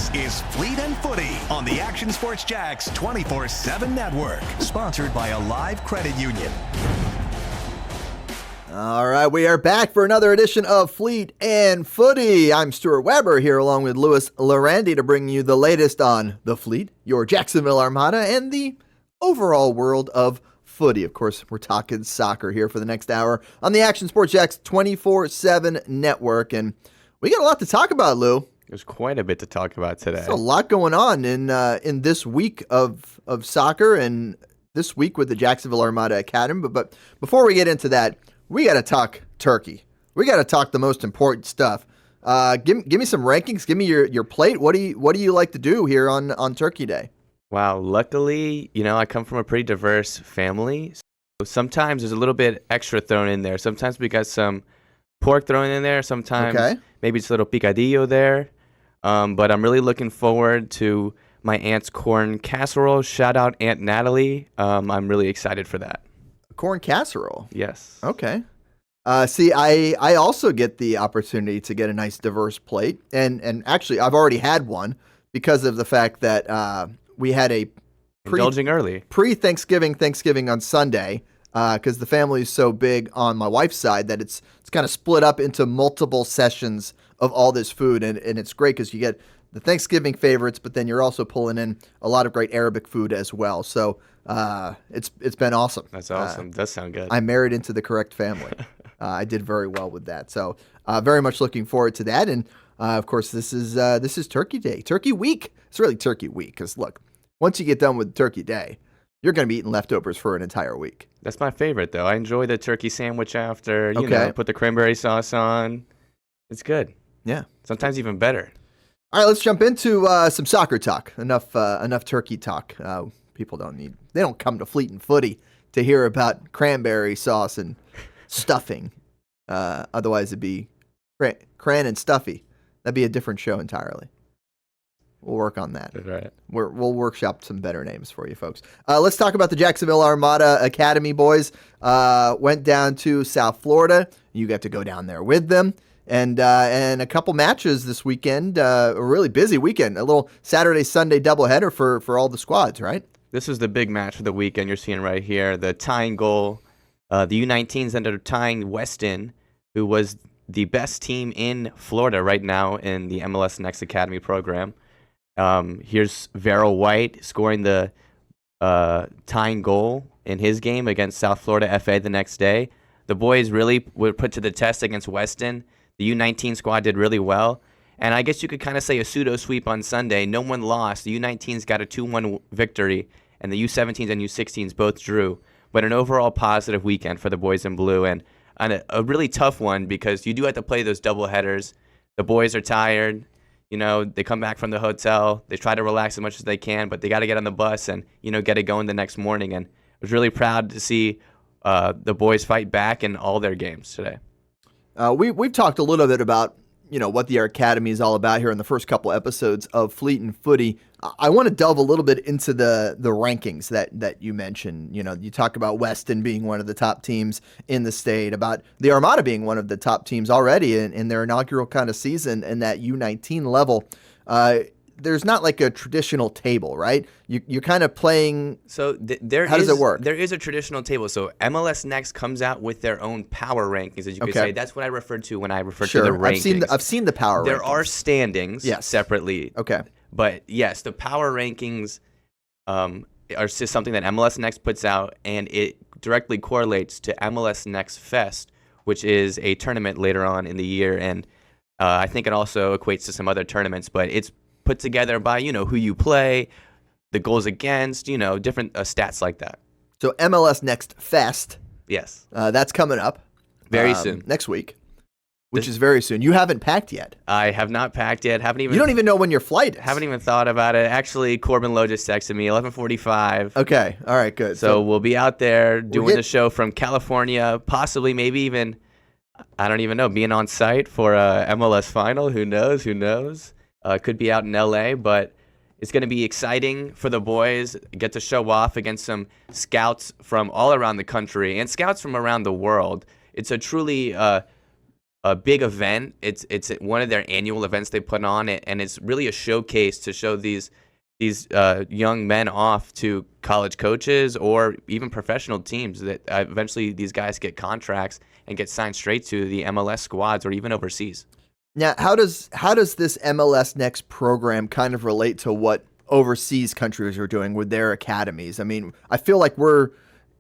This is Fleet and Footy on the Action Sports Jax 24/7 network, sponsored by a live credit union. All right, we are back for another edition of Fleet and Footy. I'm Stuart Weber here along with Louis Larandy to bring you the latest on the Fleet, your Jacksonville Armada, and the overall world of footy. Of course, we're talking soccer here for the next hour on the Action Sports Jax 24/7 network. And we got a lot to talk about, Lou. There's quite a bit to talk about today. There's a lot going on in this week of soccer and this week with the Jacksonville Armada Academy. But before we get into that, we got to talk turkey. We got to talk the most important stuff. Give me some rankings. Give me your plate. What do you like to do here on Turkey Day? Wow. Luckily, I come from a pretty diverse family. So sometimes there's a little bit extra thrown in there. Sometimes we got some pork thrown in there. Sometimes maybe just a little picadillo there. But I'm really looking forward to my aunt's corn casserole. Shout out Aunt Natalie. I'm really excited for that. Corn casserole? Yes. Okay. See, I also get the opportunity to get a nice diverse plate. And actually, I've already had one because of the fact that we had a Indulging early. Thanksgiving on Sunday because the family is so big on my wife's side that it's kind of split up into multiple sessions of all this food. And it's great because you get the Thanksgiving favorites, but then you're also pulling in a lot of great Arabic food as well. So it's been awesome. That's awesome. Does sound good. I married into the correct family. I did very well with that. So very much looking forward to that. And of course, this is Turkey Day, Turkey Week. It's really Turkey Week because look, once you get done with Turkey Day, you're going to be eating leftovers for an entire week. That's my favorite, though. I enjoy the turkey sandwich after. Put the cranberry sauce on. It's good. Yeah. Sometimes even better. All right, let's jump into some soccer talk. Enough turkey talk. People they don't come to Fleet and Footy to hear about cranberry sauce and stuffing. Otherwise, it'd be cran and stuffy. That'd be a different show entirely. We'll work on that. Right. We'll workshop some better names for you folks. Let's talk about the Jacksonville Armada Academy boys. Went down to South Florida. You got to go down there with them. And a couple matches this weekend. A really busy weekend. A little Saturday-Sunday doubleheader for all the squads, right? This was the big match for the weekend. You're seeing right here. The tying goal. The U19s ended up tying Weston, who was the best team in Florida right now in the MLS Next Academy program. Here's Vero White scoring the tying goal in his game against South Florida FA the next day. The boys really were put to the test against Weston. The U19 squad did really well. And I guess you could kind of say a pseudo sweep on Sunday. No one lost. The U19s got a 2-1 victory, and the U17s and U16s both drew. But an overall positive weekend for the boys in blue, and a really tough one because you do have to play those double headers. The boys are tired. They come back from the hotel. They try to relax as much as they can, but they got to get on the bus and, get it going the next morning. And I was really proud to see the boys fight back in all their games today. We've talked a little bit about, what the Academy is all about here in the first couple episodes of Fleet and Footy. I want to delve a little bit into the rankings that you mentioned. You talk about Weston being one of the top teams in the state, about the Armada being one of the top teams already in their inaugural kind of season in that U19 level. There's not like a traditional table, right? You're kind of playing. So how does it work? There is a traditional table. So MLS Next comes out with their own power rankings, as you could say. That's what I referred to when I referred to the rankings. I've seen the power rankings. There are standings separately. Okay. But yes, the power rankings are just something that MLS Next puts out, and it directly correlates to MLS Next Fest, which is a tournament later on in the year. And I think it also equates to some other tournaments, but it's put together by, who you play, the goals against, different stats like that. So MLS Next Fest. Yes. That's coming up. Very soon. Next week, which is very soon. You haven't packed yet. I have not packed yet. You don't even know when your flight is. Haven't even thought about it. Actually, Corbin Lowe just texted me, 11:45. Okay. All right, good. So we'll be out there doing the show from California, possibly maybe even, I don't even know, being on site for a MLS final. Who knows? Could be out in LA, but it's going to be exciting for the boys. Get to show off against some scouts from all around the country and scouts from around the world. It's a truly a big event. It's one of their annual events they put on it, and it's really a showcase to show these young men off to college coaches or even professional teams that eventually these guys get contracts and get signed straight to the MLS squads or even overseas. Now, how does this MLS Next program kind of relate to what overseas countries are doing with their academies? I mean, I feel like we're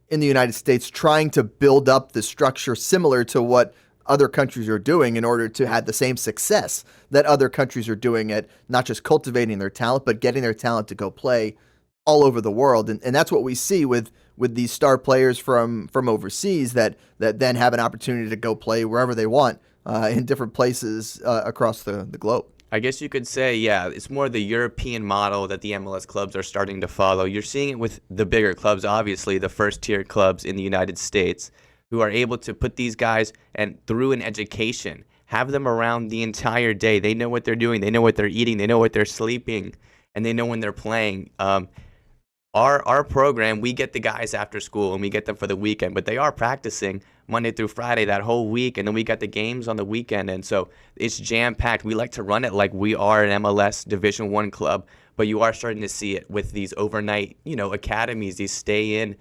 in the United States trying to build up the structure similar to what other countries are doing in order to have the same success that other countries are doing at not just cultivating their talent, but getting their talent to go play all over the world. And that's what we see with these star players from overseas that then have an opportunity to go play wherever they want in different places across the globe. I guess you could say, yeah, it's more the European model that the MLS clubs are starting to follow. You're seeing it with the bigger clubs, obviously, the first-tier clubs in the United States, who are able to put these guys and through an education, have them around the entire day. They know what they're doing. They know what they're eating. They know what they're sleeping, and they know when they're playing. Our program, we get the guys after school and we get them for the weekend, but they are practicing Monday through Friday that whole week, and then we got the games on the weekend, and so it's jam-packed. We like to run it like we are an MLS Division I club, but you are starting to see it with these overnight, academies, these stay-in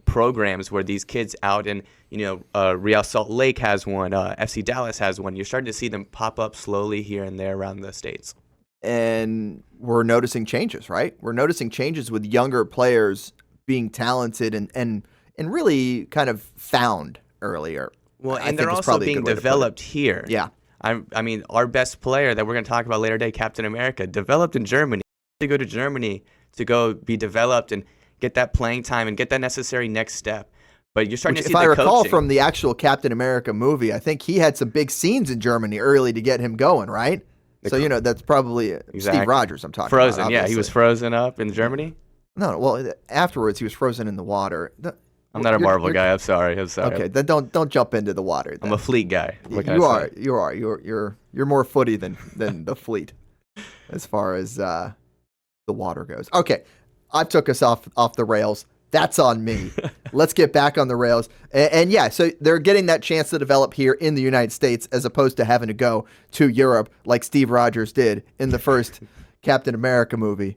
programs where these kids out in, Real Salt Lake has one, FC Dallas has one. You're starting to see them pop up slowly here and there around the states. And we're noticing changes, right? We're noticing changes with younger players being talented and really kind of found earlier. Well, and they're also being developed here. Yeah. I mean, our best player that we're going to talk about later today, Captain America, developed in Germany. To go to Germany to go be developed and get that playing time and get that necessary next step. But you're starting to see the coaching. If I recall from the actual Captain America movie, I think he had some big scenes in Germany early to get him going, right? So, that's probably Steve Rogers I'm talking about. Frozen, yeah. He was frozen up in Germany? No, well, afterwards he was frozen in the water. I'm not a Marvel guy. I'm sorry. Okay, then don't jump into the water. Then. I'm a Fleet guy. You are. You're more footy than the Fleet as far as the water goes. Okay, I took us off the rails. That's on me. Let's get back on the rails. And yeah, so they're getting that chance to develop here in the United States as opposed to having to go to Europe like Steve Rogers did in the first Captain America movie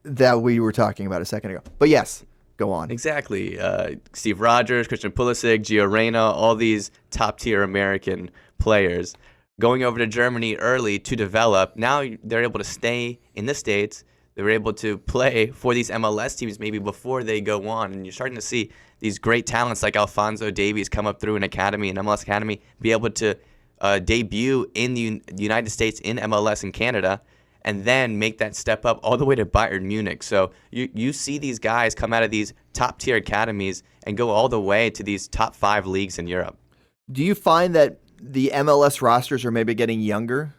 that we were talking about a second ago. But yes, go on. Exactly. Steve Rogers, Christian Pulisic, Gio Reyna, all these top-tier American players going over to Germany early to develop. Now they're able to stay in the States. They were able to play for these MLS teams maybe before they go on. And you're starting to see these great talents like Alphonso Davies come up through an MLS Academy, be able to debut in the United States in MLS in Canada, and then make that step up all the way to Bayern Munich. So you see these guys come out of these top-tier academies and go all the way to these top 5 leagues in Europe. Do you find that the MLS rosters are maybe getting younger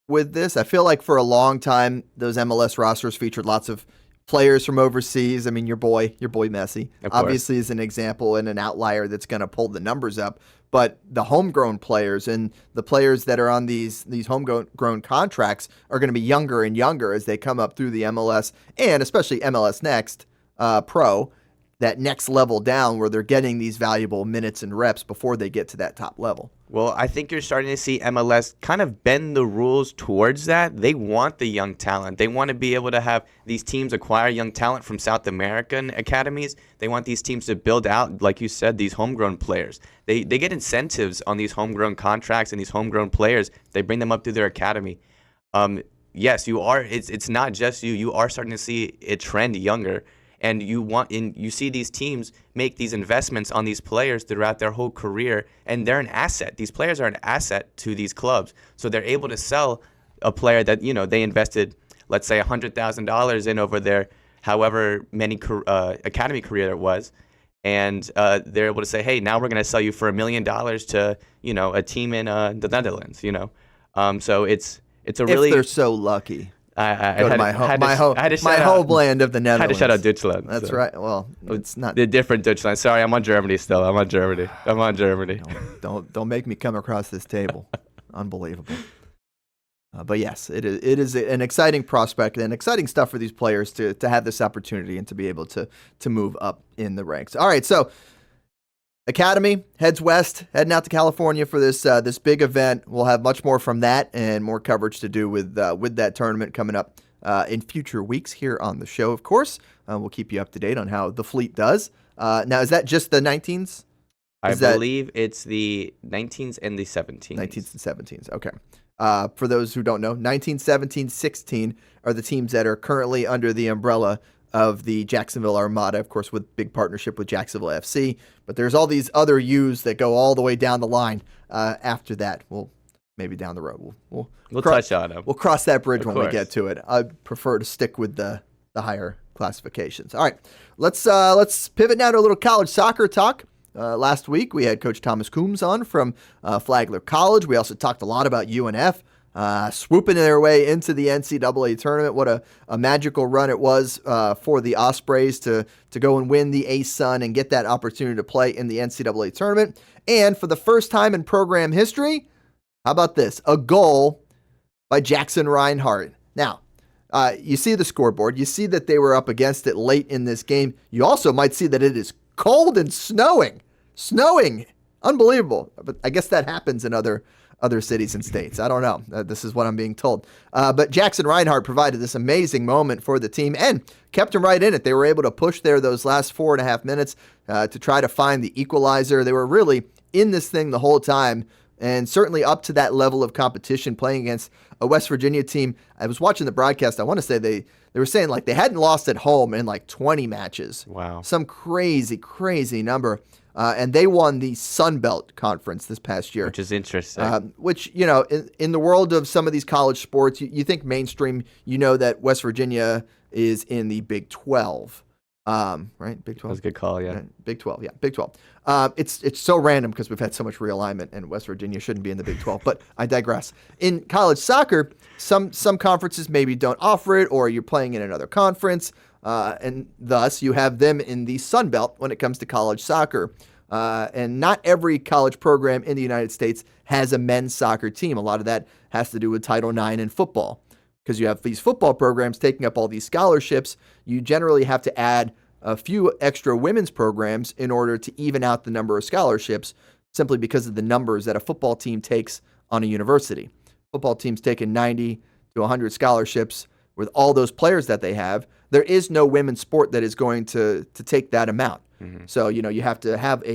with this? I feel like for a long time, those MLS rosters featured lots of players from overseas. I mean, your boy Messi, obviously is an example and an outlier that's going to pull the numbers up. But the homegrown players and the players that are on these homegrown contracts are going to be younger and younger as they come up through the MLS and especially MLS Next Pro, that next level down where they're getting these valuable minutes and reps before they get to that top level. Well, I think you're starting to see MLS kind of bend the rules towards that. They want the young talent. They want to be able to have these teams acquire young talent from South American academies. They want these teams to build out, like you said, these homegrown players. They get incentives on these homegrown contracts and these homegrown players. They bring them up through their academy. Yes, you are. It's not just you. You are starting to see it trend younger. And you see these teams make these investments on these players throughout their whole career, and they're an asset. These players are an asset to these clubs, so they're able to sell a player that they invested, let's say $100,000 in over their however many academy career it was, and they're able to say, hey, now we're going to sell you for $1 million to a team in the Netherlands. So it's a really, if they're so lucky. I go to my homeland of the Netherlands. I had to shout out Deutschland. That's right. Well, it's not the different Deutschland. Sorry, I'm on Germany still. I'm on Germany. Don't make me come across this table. Unbelievable. But yes, it is an exciting prospect and exciting stuff for these players to have this opportunity and to be able to move up in the ranks. All right, so Academy heads west, heading out to California for this big event. We'll have much more from that and more coverage to do with that tournament coming up in future weeks here on the show, of course. We'll keep you up to date on how the Fleet does. Now, is that just the 19s? I believe it's the 19s and the 17s. 19s and 17s, okay. For those who don't know, 19, 17, 16 are the teams that are currently under the umbrella of the Jacksonville Armada, of course, with big partnership with Jacksonville FC. But there's all these other U's that go all the way down the line after that. We'll maybe down the road. We'll touch on them. We'll cross that bridge when we get to it. I prefer to stick with the higher classifications. All right, let's pivot now to a little college soccer talk. Last week, we had Coach Thomas Coombs on from Flagler College. We also talked a lot about UNF swooping their way into the NCAA tournament. What a magical run it was for the Ospreys to go and win the ASUN and get that opportunity to play in the NCAA tournament. And for the first time in program history, how about this? A goal by Jackson Reinhardt. Now, you see the scoreboard. You see that they were up against it late in this game. You also might see that it is cold and snowing. Unbelievable. But I guess that happens in other cities and states. I don't know. This is what I'm being told. But Jackson Reinhardt provided this amazing moment for the team and kept them right in it. They were able to push there those last 4.5 minutes to try to find the equalizer. They were really in this thing the whole time and certainly up to that level of competition playing against a West Virginia team. I was watching the broadcast. I want to say they were saying like they hadn't lost at home in like 20 matches. Wow. Some crazy number. And they won the Sun Belt Conference this past year. Which is interesting. Which, in the world of some of these college sports, you think mainstream, that West Virginia is in the Big 12. Right? Big 12. That was a good call, yeah. Big 12, yeah. Big 12. It's so random because we've had so much realignment and West Virginia shouldn't be in the Big 12, but I digress. In college soccer, some conferences maybe don't offer it or you're playing in another conference. And thus, you have them in the Sun Belt when it comes to college soccer. And not every college program in the United States has a men's soccer team. A lot of that has to do with Title IX and football. Because you have these football programs taking up all these scholarships, you generally have to add a few extra women's programs in order to even out the number of scholarships, simply because of the numbers that a football team takes on a university. Football teams taking 90 to 100 scholarships with all those players that they have. There is no women's sport that is going to take that amount. Mm-hmm. So, you have to have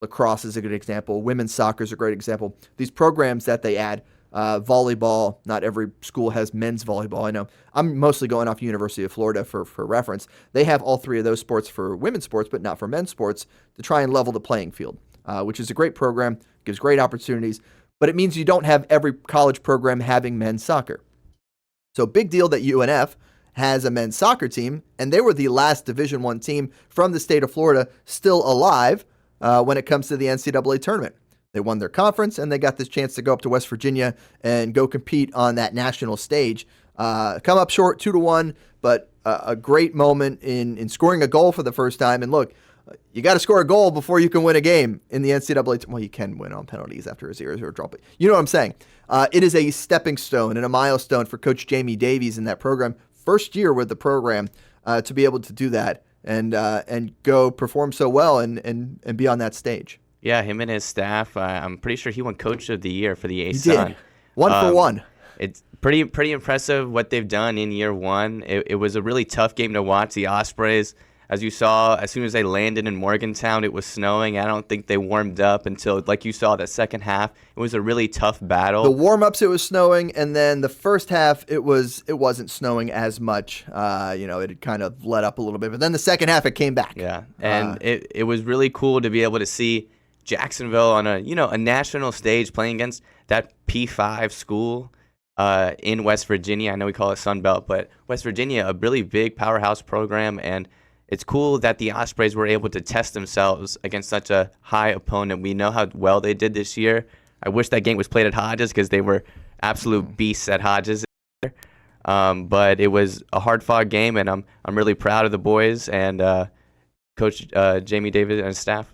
lacrosse is a good example. Women's soccer is a great example. These programs that they add, volleyball, not every school has men's volleyball. I know I'm mostly going off University of Florida for reference. They have all three of those sports for women's sports, but not for men's sports to try and level the playing field, which is a great program, gives great opportunities, but it means you don't have every college program having men's soccer. So big deal that UNF has a men's soccer team, and they were the last Division I team from the state of Florida still alive when it comes to the NCAA tournament. They won their conference, and they got this chance to go up to West Virginia and go compete on that national stage. Come up short 2-1, but a great moment in scoring a goal for the first time. And look, you got to score a goal before you can win a game in the NCAA. Well, you can win on penalties after a 0-0 draw, but you know what I'm saying. It is a stepping stone and a milestone for Coach Jamie Davies in that program. First year with the program to be able to do that and go perform so well and be on that stage. Yeah, him and his staff. I'm pretty sure he won Coach of the Year for the ASUN. He did. One for one. It's pretty impressive what they've done in year one. It was a really tough game to watch. The Ospreys, as you saw, as soon as they landed in Morgantown, it was snowing. I don't think they warmed up until, like you saw, the second half. It was a really tough battle. The warm-ups, it was snowing, and then the first half, it wasn't snowing as much. It had kind of let up a little bit, but then the second half, it came back. Yeah, and it was really cool to be able to see Jacksonville on a national stage playing against that P5 school in West Virginia. I know we call it Sun Belt, but West Virginia, a really big powerhouse program, and it's cool that the Ospreys were able to test themselves against such a high opponent. We know how well they did this year. I wish that game was played at Hodges because they were absolute beasts at Hodges. But it was a hard-fought game, and I'm really proud of the boys and Coach Jamie Davis and his staff.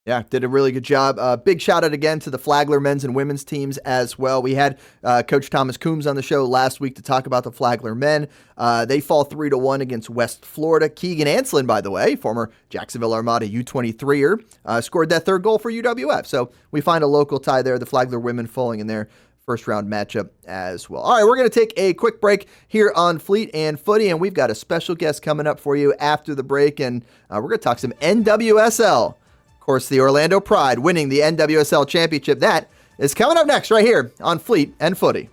Yeah, did a really good job. Big shout out again to the Flagler men's and women's teams as well. We had Coach Thomas Coombs on the show last week to talk about the Flagler men. They fall 3-1 against West Florida. Keegan Anslin, by the way, former Jacksonville Armada U23er, scored that third goal for UWF. So we find a local tie there. The Flagler women falling in their first round matchup as well. All right, we're going to take a quick break here on Fleet and Footy, and we've got a special guest coming up for you after the break, and we're going to talk some NWSL. Of course, the Orlando Pride winning the NWSL championship. That is coming up next right here on Fleet and Footy.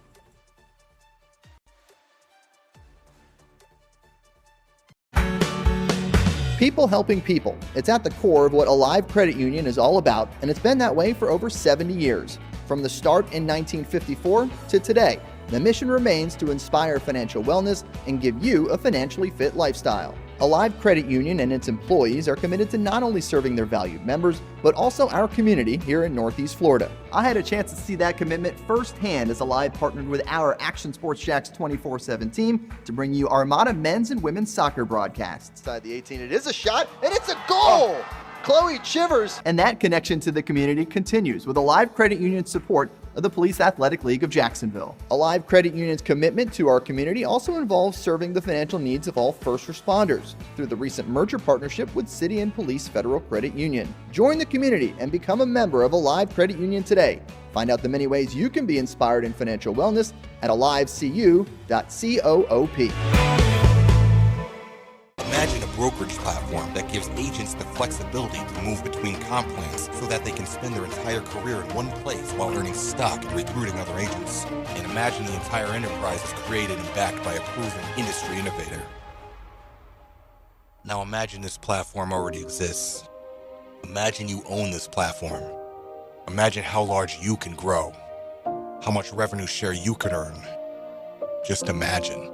People helping people. It's at the core of what Alive Credit Union is all about, and it's been that way for over 70 years. From the start in 1954 to today, the mission remains to inspire financial wellness and give you a financially fit lifestyle. Alive Credit Union and its employees are committed to not only serving their valued members, but also our community here in Northeast Florida. I had a chance to see that commitment firsthand as Alive partnered with our Action Sports Jacks 24/7 team to bring you Armada men's and women's soccer broadcasts. Inside the 18, it is a shot, and it's a goal! Chloe Chivers! And that connection to the community continues with Alive Credit Union's support of the Police Athletic League of Jacksonville. Alive Credit Union's commitment to our community also involves serving the financial needs of all first responders through the recent merger partnership with City and Police Federal Credit Union. Join the community and become a member of Alive Credit Union today. Find out the many ways you can be inspired in financial wellness at alivecu.coop. Imagine a brokerage platform that gives agents the flexibility to move between comp plans so that they can spend their entire career in one place while earning stock and recruiting other agents. And imagine the entire enterprise is created and backed by a proven industry innovator. Now imagine this platform already exists. Imagine you own this platform. Imagine how large you can grow, how much revenue share you could earn. Just imagine.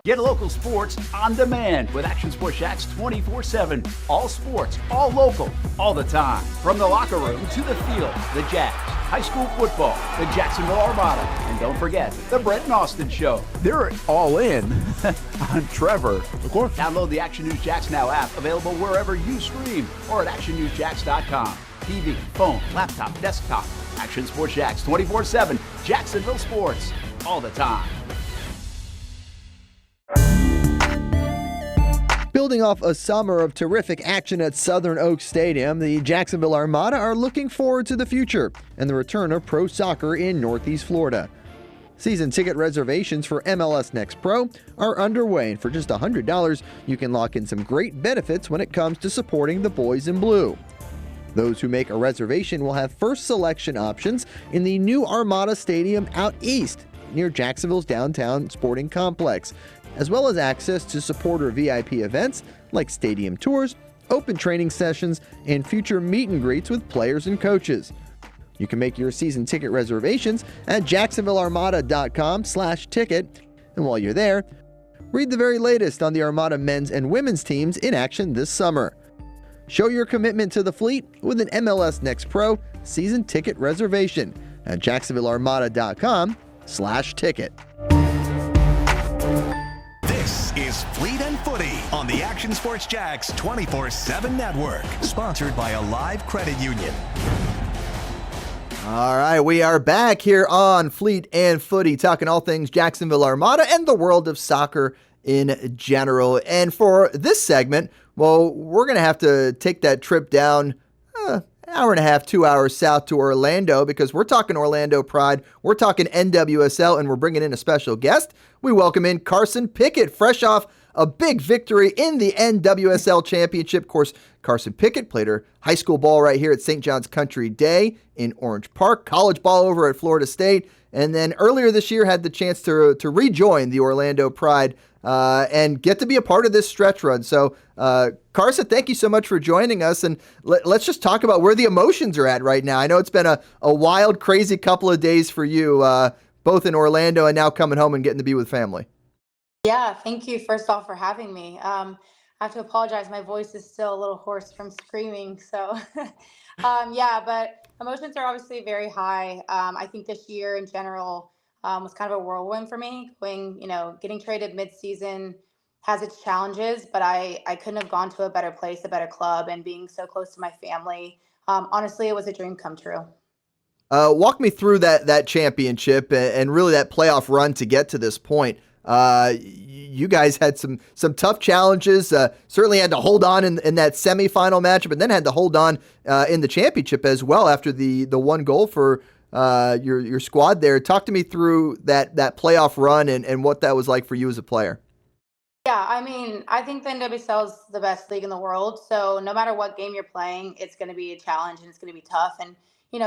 Get local sports on demand with Action Sports Jacks 24/7. All sports, all local, all the time. From the locker room to the field, the Jacks, high school football, the Jacksonville Armada, and don't forget, the Brett and Austin Show. They're all in on Trevor. Of course. Download the Action News Jacks Now app, available wherever you stream or at actionnewsjacks.com. TV, phone, laptop, desktop. Action Sports Jacks 24/7. Jacksonville sports, all the time. Building off a summer of terrific action at Southern Oaks Stadium, the Jacksonville Armada are looking forward to the future and the return of pro soccer in Northeast Florida. Season ticket reservations for MLS Next Pro are underway, and for just $100, you can lock in some great benefits when it comes to supporting the boys in blue. Those who make a reservation will have first selection options in the new Armada Stadium out east, near Jacksonville's downtown sporting complex, as well as access to supporter VIP events like stadium tours, open training sessions, and future meet and greets with players and coaches. You can make your season ticket reservations at jacksonvillearmada.com/ticket. And while you're there, read the very latest on the Armada men's and women's teams in action this summer. Show your commitment to the fleet with an MLS Next Pro season ticket reservation at jacksonvillearmada.com/ticket. This is Fleet and Footy on the Action Sports Jacks 24/7 network, sponsored by Alive Credit Union. All right, we are back here on Fleet and Footy, talking all things Jacksonville Armada and the world of soccer in general. And for this segment, well, we're going to have to take that trip down hour and a half, 2 hours south to Orlando, because we're talking Orlando Pride, we're talking NWSL, and we're bringing in a special guest. We welcome in Carson Pickett, fresh off a big victory in the NWSL championship. Of course, Carson Pickett played her high school ball right here at St. John's Country Day in Orange Park, college ball over at Florida State, and then earlier this year had the chance to rejoin the Orlando Pride and get to be a part of this stretch run. So, Carson, thank you so much for joining us, and let's just talk about where the emotions are at right now. I know it's been a wild, crazy couple of days for you, both in Orlando and now coming home and getting to be with family. Yeah, thank you first off for having me. I have to apologize. My voice is still a little hoarse from screaming. So, yeah, but emotions are obviously very high. I think this year in general was kind of a whirlwind for me, getting traded mid-season, has its challenges, but I couldn't have gone to a better place, a better club, and being so close to my family. Honestly, it was a dream come true. Walk me through that championship and really that playoff run to get to this point. You guys had some tough challenges. Certainly had to hold on in that semifinal matchup, and then had to hold on in the championship as well after the one goal for your squad there. Talk to me through that playoff run and what that was like for you as a player. Yeah, I mean, I think the NWSL is the best league in the world. So no matter what game you're playing, it's going to be a challenge and it's going to be tough. And,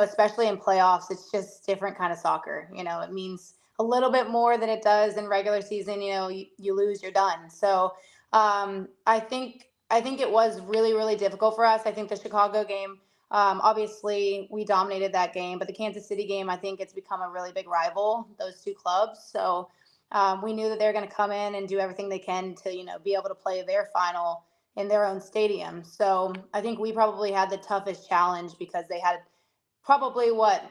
especially in playoffs, it's just different kind of soccer. It means a little bit more than it does in regular season. You lose, you're done. So I think it was really, really difficult for us. I think the Chicago game, obviously we dominated that game, but the Kansas City game, I think it's become a really big rival, those two clubs. So we knew that they're going to come in and do everything they can to, be able to play their final in their own stadium. So I think we probably had the toughest challenge because they had probably what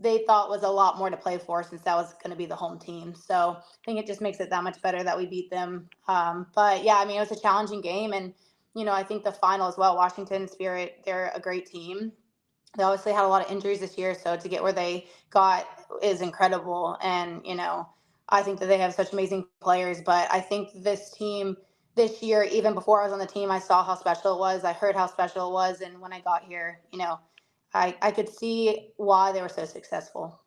they thought was a lot more to play for since that was going to be the home team. So I think it just makes it that much better that we beat them. But yeah, I mean, it was a challenging game. And, I think the final as well, Washington Spirit, they're a great team. They obviously had a lot of injuries this year. So to get where they got is incredible. And, I think that they have such amazing players, but I think this team this year, even before I was on the team, I saw how special it was. I heard how special it was. And when I got here, I could see why they were so successful.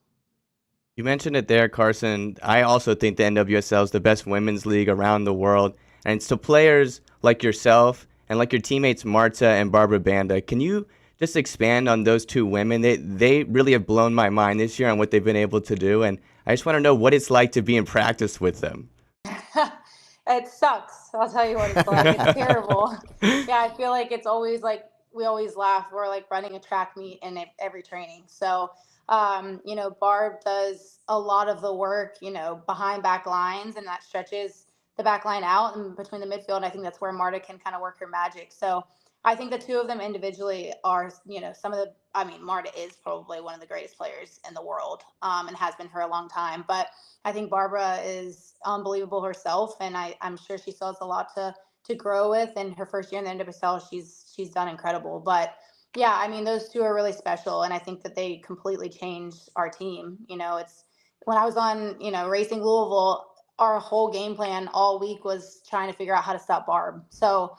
You mentioned it there, Carson. I also think the NWSL is the best women's league around the world. And so players like yourself and like your teammates Marta and Barbara Banda, can you just expand on those two women? They really have blown my mind this year on what they've been able to do. And I just want to know what it's like to be in practice with them. It sucks. I'll tell you what it's like. It's terrible. Yeah, I feel like it's always like we always laugh. We're like running a track meet in every training. So, Barb does a lot of the work, behind back lines, and that stretches the back line out and between the midfield. I think that's where Marta can kind of work her magic. So I think the two of them individually are, Marta is probably one of the greatest players in the world, and has been for a long time. But I think Barbara is unbelievable herself, and I'm sure she still has a lot to grow with. In her first year in the NWSL, she's done incredible. But yeah, I mean, those two are really special, and I think that they completely changed our team. It's when I was on, Racing Louisville, our whole game plan all week was trying to figure out how to stop Barb. So,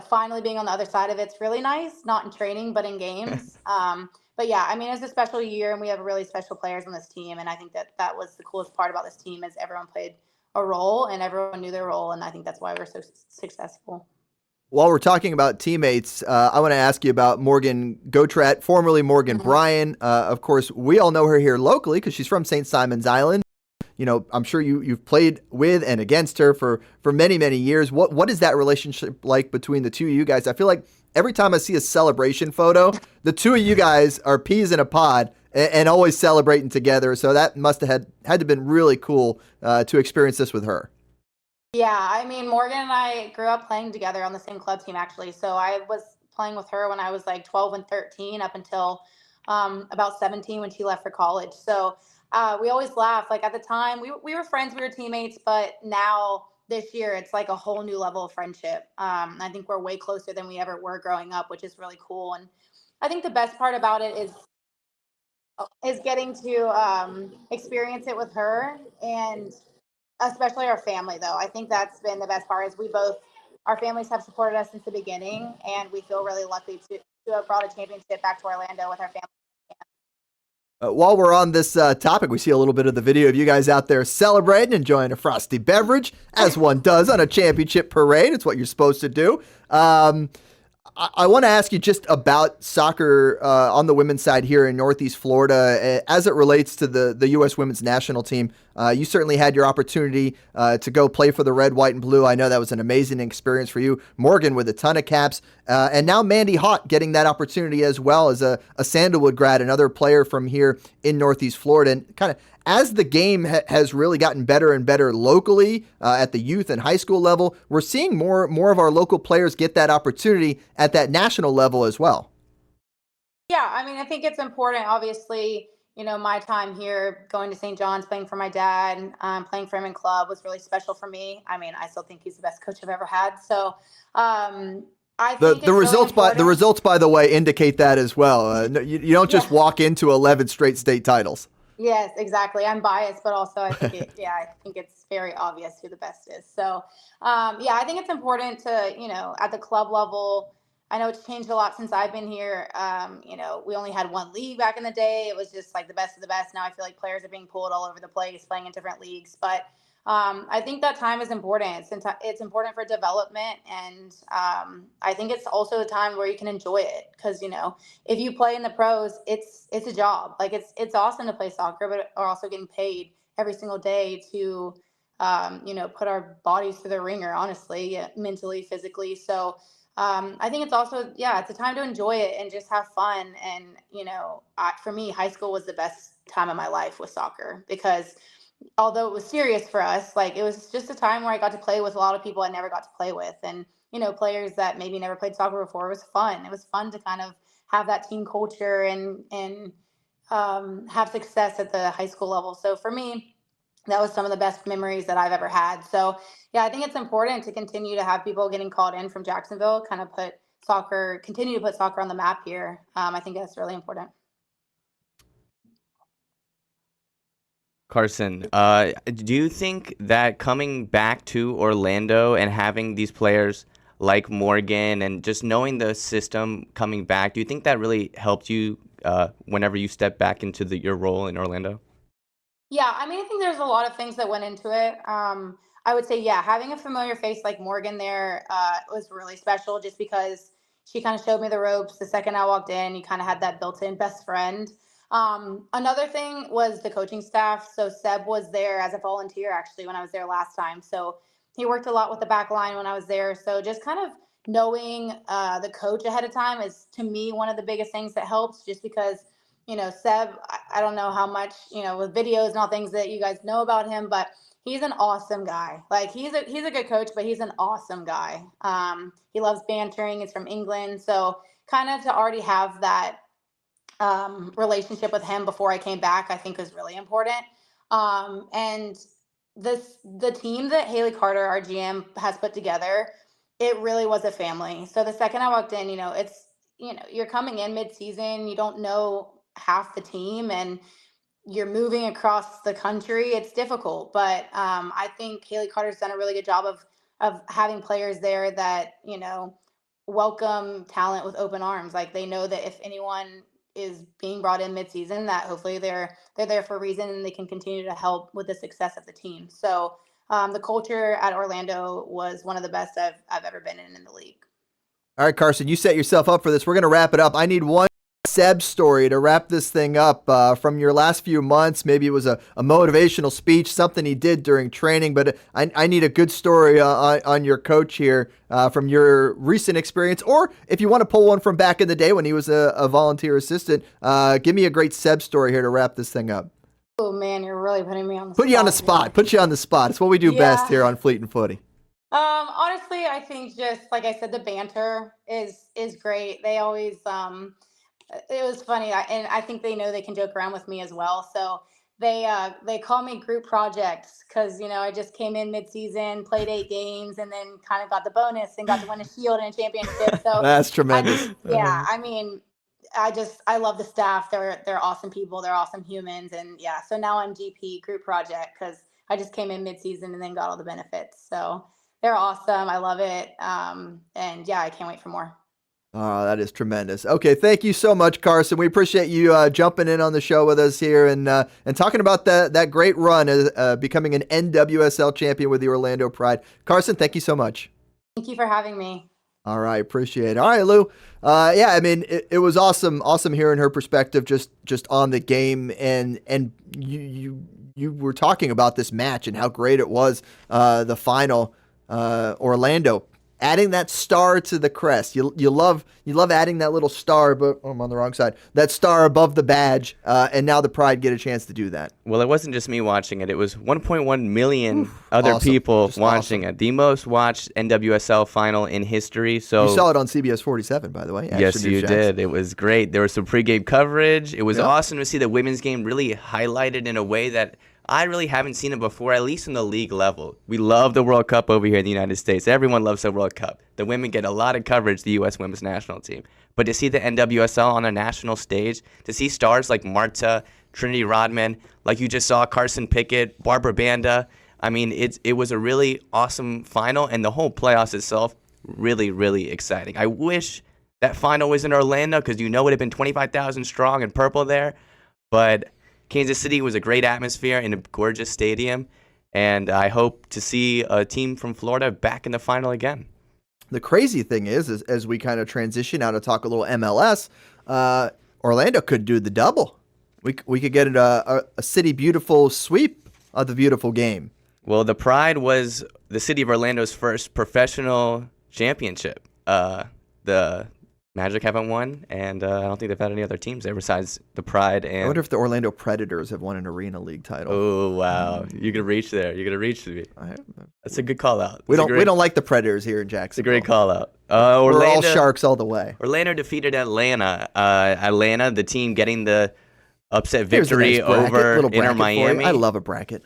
finally being on the other side of it's really nice, not in training, but in games. But yeah, I mean, it's a special year and we have really special players on this team. And I think that was the coolest part about this team is everyone played a role and everyone knew their role. And I think that's why we're so successful. While we're talking about teammates, I want to ask you about Morgan Gotrat, formerly Morgan Bryan. Of course, we all know her here locally because she's from St. Simon's Island. I'm sure you've played with and against her for many, many years. What is that relationship like between the two of you guys? I feel like every time I see a celebration photo, the two of you guys are peas in a pod and always celebrating together. So that must have had to been really cool to experience this with her. Yeah, I mean, Morgan and I grew up playing together on the same club team, actually. So I was playing with her when I was like 12 and 13 up until about 17 when she left for college. So we always laugh. Like at the time, we were friends, we were teammates, but now this year it's like a whole new level of friendship. I think we're way closer than we ever were growing up, which is really cool. And I think the best part about it is getting to experience it with her, and especially our family, though. I think that's been the best part is our families have supported us since the beginning, and we feel really lucky to have brought a championship back to Orlando with our family. While we're on this topic, we see a little bit of the video of you guys out there celebrating, enjoying a frosty beverage, as one does on a championship parade. It's what you're supposed to do. I want to ask you just about soccer on the women's side here in Northeast Florida as it relates to the U.S. women's national team. You certainly had your opportunity to go play for the red, white, and blue. I know that was an amazing experience for you. Morgan with a ton of caps. And now Mandy Hott getting that opportunity as well as a Sandalwood grad, another player from here in Northeast Florida. And kind of as the game has really gotten better and better locally at the youth and high school level, we're seeing more of our local players get that opportunity at that national level as well. Yeah, I mean, I think it's important, obviously, my time here going to St. John's, playing for my dad, playing for him in club was really special for me. I mean, I still think he's the best coach I've ever had. So I think The it's really results important. the results, by the way, indicate that as well. You don't just walk into 11 straight state titles. Yes, exactly. I'm biased, but also I think I think it's very obvious who the best is. So, I think it's important to, at the club level. I know it's changed a lot since I've been here. We only had one league back in the day. It was just like the best of the best. Now I feel like players are being pulled all over the place, playing in different leagues. But I think that time is important. It's important for development, and I think it's also a time where you can enjoy it because if you play in the pros, it's a job. Like it's awesome to play soccer, but are also getting paid every single day to put our bodies through the ringer. Honestly, mentally, physically. So I think it's also it's a time to enjoy it and just have fun. And for me, high school was the best time of my life with soccer because although it was serious for us, like it was just a time where I got to play with a lot of people I never got to play with, and players that maybe never played soccer before. It was fun. It was fun to kind of have that team culture and have success at the high school level. So for me, that was some of the best memories that I've ever had. So I think it's important to continue to have people getting called in from Jacksonville, kind of continue to put soccer on the map here. I think that's really important. Carson, do you think that coming back to Orlando and having these players like Morgan and just knowing the system coming back, do you think that really helped you whenever you step back into your role in Orlando? Yeah, I mean, I think there's a lot of things that went into it. I would say, having a familiar face like Morgan there was really special just because she kind of showed me the ropes. The second I walked in, you kind of had that built-in best friend. Another thing was the coaching staff. So Seb was there as a volunteer actually when I was there last time. So he worked a lot with the back line when I was there. So just kind of knowing the coach ahead of time is to me one of the biggest things that helps just because Seb, I don't know how much, with videos and all things that you guys know about him, but he's an awesome guy. Like he's a good coach, but he's an awesome guy. He loves bantering. He's from England. So kind of to already have that relationship with him before I came back, I think was really important. And the team that Haley Carter, our GM, has put together, it really was a family. So the second I walked in, it's, you're coming in mid-season, you don't know half the team and you're moving across the country. It's difficult, but I think Haley Carter's done a really good job of having players there that, welcome talent with open arms. Like they know that if anyone is being brought in mid-season, that hopefully they're there for a reason and they can continue to help with the success of the team. So the culture at Orlando was one of the best I've ever been in the league. All right, Carson, you set yourself up for this. We're going to wrap it up. I need one Seb story to wrap this thing up from your last few months. Maybe it was a motivational speech, something he did during training, but I need a good story on your coach here from your recent experience, or if you want to pull one from back in the day when he was a volunteer assistant, give me a great Seb story here to wrap this thing up. Oh man, you're really putting me on the spot. Put you on the spot. Put you on the spot. It's what we do best here on Fleet and Footy. Honestly, I think just like I said, the banter is great. They always it was funny, and I think they know they can joke around with me as well. So they call me group projects because I just came in mid-season, played 8 games, and then kind of got the bonus and got to win a shield and a championship. So that's tremendous. I mean, I love the staff. They're awesome people. They're awesome humans, and so now I'm GP group project because I just came in mid-season and then got all the benefits. So they're awesome. I love it, and I can't wait for more. Oh, that is tremendous. Okay, thank you so much, Carson. We appreciate you jumping in on the show with us here and talking about that great run becoming an NWSL champion with the Orlando Pride. Carson, thank you so much. Thank you for having me. All right, appreciate it. All right, Lou. I mean, it was awesome hearing her perspective just on the game, and you were talking about this match and how great it was, the final. Orlando adding that star to the crest. You love adding that little star, but I'm on the wrong side. That star above the badge, and now the Pride get a chance to do that. Well, it wasn't just me watching it. It was 1.1 million other awesome. people Just watching awesome. it. The most watched NWSL final in history. So You saw it on CBS 47, by the way. yes, Action you News Jacks. did. It was great. There was some pregame coverage. It was Yeah. awesome to see the women's game really highlighted in a way that I really haven't seen it before, at least in the league level. We love the World Cup over here in the United States. Everyone loves the World Cup. The women get a lot of coverage, the U.S. women's national team. But to see the NWSL on a national stage, to see stars like Marta, Trinity Rodman, like you just saw Carson Pickett, Barbara Banda, I mean, it was a really awesome final, and the whole playoffs itself, really, really exciting. I wish that final was in Orlando because it would have been 25,000 strong and purple there. But Kansas City was a great atmosphere in a gorgeous stadium, and I hope to see a team from Florida back in the final again. The crazy thing is as we kind of transition out to talk a little MLS, Orlando could do the double. We could get a City Beautiful sweep of the beautiful game. Well, the Pride was the city of Orlando's first professional championship. The Magic haven't won, and I don't think they've had any other teams there besides the Pride. And I wonder if the Orlando Predators have won an Arena League title. oh wow, you're gonna reach there. You're gonna reach to me. That's a good call out. We don't like the Predators here in It's a Jacksonville. great call out. We're all Orlando, Sharks all the way. Orlando defeated Atlanta. Atlanta, the team getting the upset Here's a victory nice bracket, over little Inter bracket for you. Miami. I love a bracket.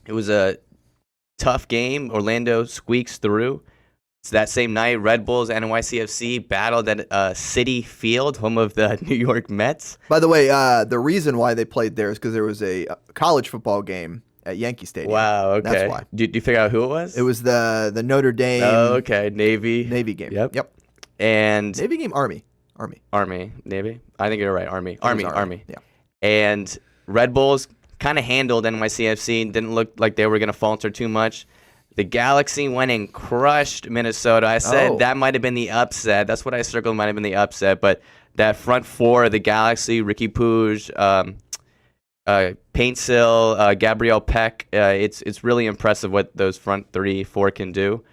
It was a tough game. Orlando squeaks through. It's that same night, Red Bulls, NYCFC battled at Citi Field, home of the New York Mets. By the way, the reason why they played there is because there was a college football game at Yankee Stadium. Wow, okay. That's why. Did you figure out who it was? It was the Notre Dame Oh, okay. Navy game. Yep. And Navy game, Army. Navy. I think you're right. Army. It was Army. Yeah. And Red Bulls kind of handled NYCFC. Didn't look like they were going to falter too much. The Galaxy went and crushed Minnesota. I said that might have been the upset. That's what I circled, might have been the upset. But that front four of the Galaxy, Ricky Puig, Paintsil, Gabrielle Peck, it's really impressive what those front 3-4 can do.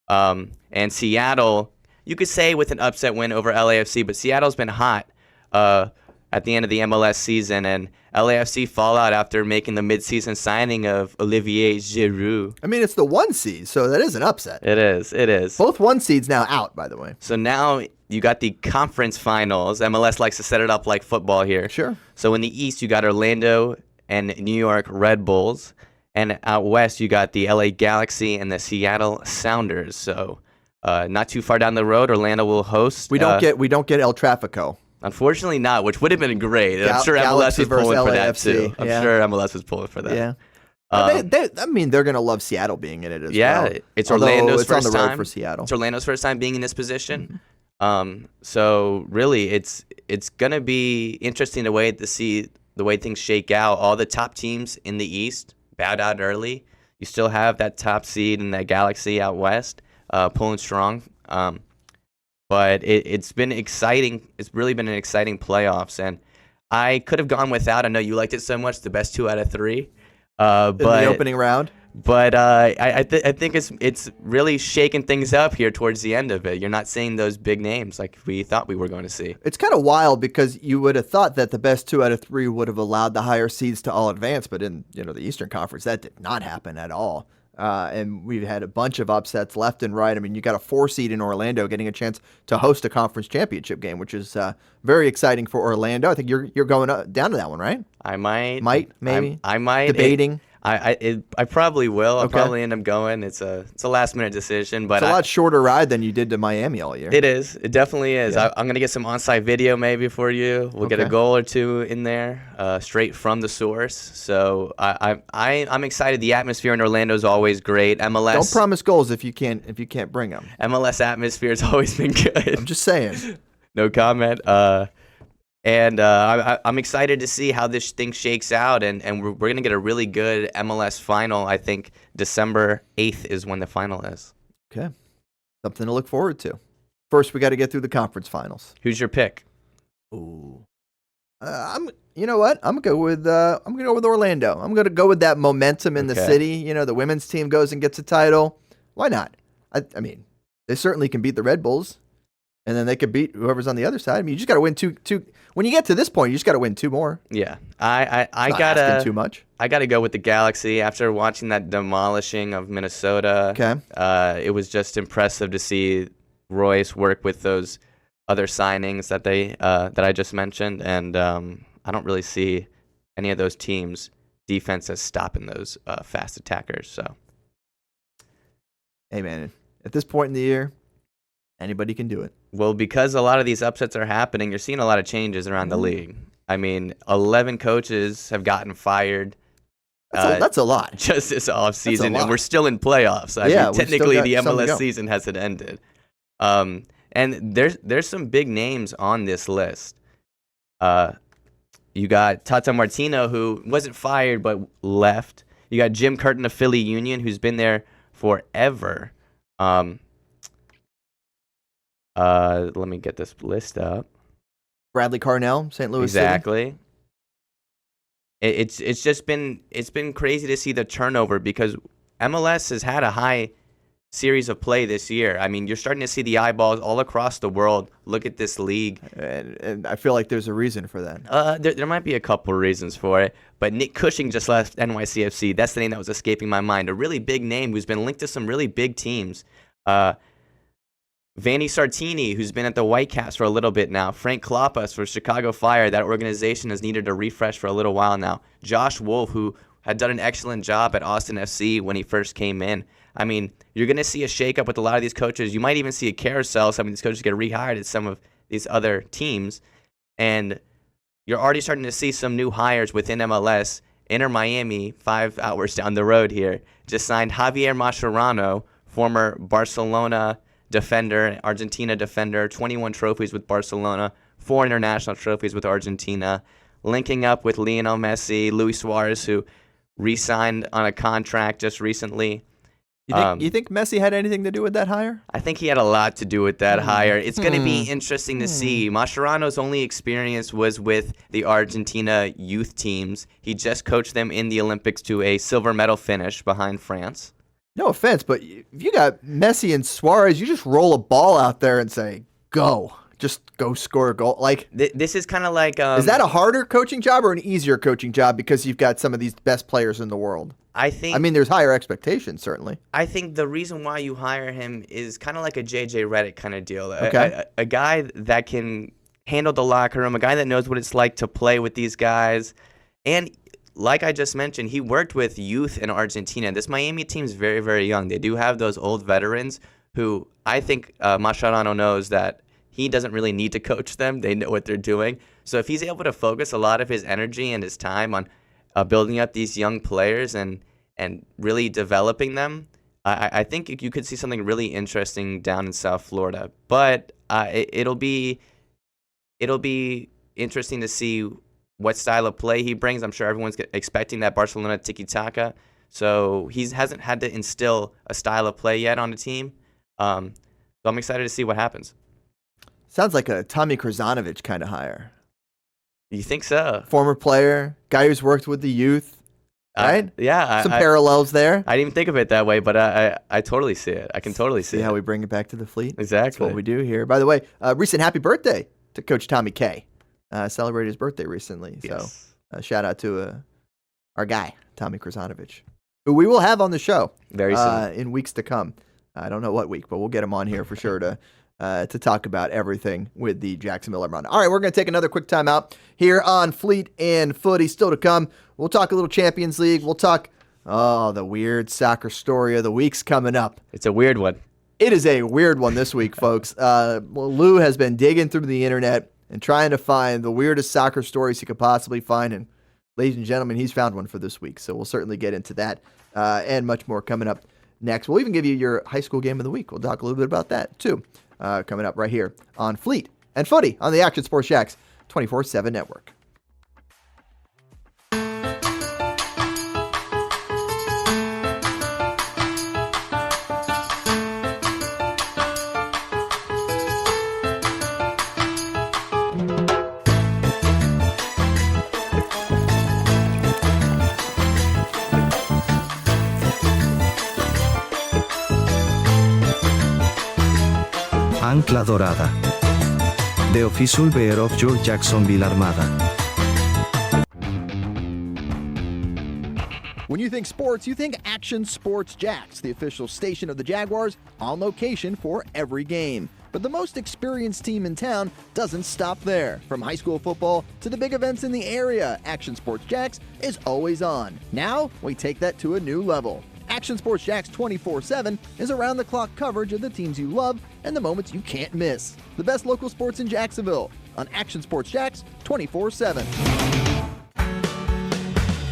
And Seattle, you could say with an upset win over LAFC, but Seattle's been hot at the end of the MLS season, and LAFC fallout after making the midseason signing of Olivier Giroud. I mean, it's the 1 seed, so that is an upset. It is. Both 1 seeds now out, by the way. So now you got the conference finals. MLS likes to set it up like football here. Sure. So in the East, you got Orlando and New York Red Bulls. And out West, you got the LA Galaxy and the Seattle Sounders. So not too far down the road, Orlando will host. We don't get El Trafico. Unfortunately not, which would have been great. I'm sure MLS Galaxy was pulling versus for that LAFC, too. I'm yeah. sure MLS was pulling for that. Yeah. I mean, they're going to love Seattle being in it as well. Yeah, it's Although Orlando's it's on first the road time for Seattle. It's Orlando's first time being in this position. So really, it's gonna be interesting to see the way things shake out. All the top teams in the East bowed out early. You still have that top seed in that Galaxy out West, pulling strong. But it's been exciting. It's really been an exciting playoffs, and I could have gone without. I know you liked it so much. The best 2 out of 3. But in the opening round. But I think it's really shaking things up here towards the end of it. You're not seeing those big names like we thought we were going to see. It's kind of wild because you would have thought that the best 2 out of 3 would have allowed the higher seeds to all advance, but in the Eastern Conference, that did not happen at all. And we've had a bunch of upsets left and right. I mean, you got a 4 seed in Orlando getting a chance to host a conference championship game, which is very exciting for Orlando. I think you're going down to that one, right? I might. Maybe. I might. Debating. I probably will. I'll Okay. probably end up going. It's a last minute decision, but It's a lot shorter ride than you did to Miami all year. It is. It definitely is. Yeah. I'm gonna get some on-site video maybe for you. We'll get a Okay. goal or 2 in there, straight from the source. So I'm excited. The atmosphere in Orlando is always great. MLS. Don't promise goals if you can't bring them. MLS atmosphere has always been good. I'm just saying. No comment. And I'm excited to see how this thing shakes out, and we're going to get a really good MLS final. I think December 8th is when the final is. Okay. Something to look forward to. First, we got to get through the conference finals. Who's your pick? Ooh. You know what? I'm gonna go with Orlando. I'm gonna go with that momentum in the Okay. city. The women's team goes and gets a title. Why not? I mean, They certainly can beat the Red Bulls, and then they could beat whoever's on the other side. I mean, you just got to win two. When you get to this point, you just got to win 2 more. Yeah, I Not gotta asking too much. I gotta go with the Galaxy after watching that demolishing of Minnesota. Okay. It was just impressive to see Royce work with those other signings that I just mentioned, and I don't really see any of those teams' defense as stopping those fast attackers. So, Hey man, at this point in the year, anybody can do it. well, because a lot of these upsets are happening, you're seeing a lot of changes around the league. I mean, 11 coaches have gotten fired. That's a lot. Just this offseason, lot. and we're still in playoffs. I Yeah, mean, we've still technically, got the some to MLS go. season hasn't ended. And there's some big names on this list. You got Tata Martino, who wasn't fired but left. You got Jim Curtin of Philly Union, who's been there forever. Let me get this list up. Bradley Carnell, St. Louis City. Exactly. It's been crazy to see the turnover because MLS has had a high series of play this year. I mean, you're starting to see the eyeballs all across the world look at this league. And I feel like there's a reason for that. There might be a couple reasons for it, but Nick Cushing just left NYCFC. That's the name that was escaping my mind. A really big name who's been linked to some really big teams. Vanni Sartini, who's been at the Whitecaps for a little bit now. Frank Kloppas for Chicago Fire. That organization has needed a refresh for a little while now. Josh Wolf, who had done an excellent job at Austin FC when he first came in. I mean, you're going to see a shakeup with a lot of these coaches. You might even see a carousel. Some of these coaches get rehired at some of these other teams. And you're already starting to see some new hires within MLS. Inter Miami, 5 hours down the road here, just signed Javier Mascherano, former Barcelona defender, Argentina defender, 21 trophies with Barcelona, 4 international trophies with Argentina, linking up with Lionel Messi, Luis Suarez, who re-signed on a contract just recently. You think Messi had anything to do with that hire? I think he had a lot to do with that hire. It's going to be interesting to see. Mascherano's only experience was with the Argentina youth teams. He just coached them in the Olympics to a silver medal finish behind France. No offense, but if you got Messi and Suarez, you just roll a ball out there and say, go. Just go score a goal. Like, this is kind of like... is that a harder coaching job or an easier coaching job because you've got some of these best players in the world? I mean, there's higher expectations, certainly. I think the reason why you hire him is kind of like a JJ Redick kind of deal. Okay. A guy that can handle the locker room, a guy that knows what it's like to play with these guys. And like I just mentioned, he worked with youth in Argentina. This Miami team's very, very young. They do have those old veterans who I think Mascherano knows that he doesn't really need to coach them. They know what they're doing. So if he's able to focus a lot of his energy and his time on building up these young players and really developing them, I think you could see something really interesting down in South Florida. But it'll be interesting to see what style of play he brings. I'm sure everyone's expecting that Barcelona tiki-taka. So he hasn't had to instill a style of play yet on the team. So I'm excited to see what happens. Sounds like a Tommy Krasanovic kind of hire. You think so? Former player, guy who's worked with the youth, right? Yeah. Some parallels there. I didn't even think of it that way, but I totally see it. I can totally see it. how we bring it back to the Fleet? Exactly. That's what we do here. By the way, recent happy birthday to Coach Tommy K. Celebrated his birthday recently. Yes. So shout out to our guy, Tommy Krasanovic, who we will have on the show Very soon. in weeks to come. I don't know what week, but we'll get him on here for sure to talk about everything with the Jacksonville Armada. All right, we're going to take another quick time out here on Fleet and Footy. Still to come, we'll talk a little Champions League. We'll talk, the weird soccer story of the week's coming up. It's a weird one. It is a weird one this week, folks. Lou has been digging through the internet and trying to find the weirdest soccer stories he could possibly find. And ladies and gentlemen, he's found one for this week. So we'll certainly get into that and much more coming up next. We'll even give you your high school game of the week. We'll talk a little bit about that too. Coming up right here on Fleet and Footy on the Action Sports Jacks 24/7 network. Ancla Dorada. The official bear of your Jacksonville Armada. When you think sports, you think Action Sports Jacks, the official station of the Jaguars, on location for every game. But the most experienced team in town doesn't stop there. From high school football to the big events in the area, Action Sports Jacks is always on. Now, we take that to a new level. Action Sports Jacks 24/7 is around-the-clock coverage of the teams you love and the moments you can't miss. The best local sports in Jacksonville on Action Sports Jacks 24/7.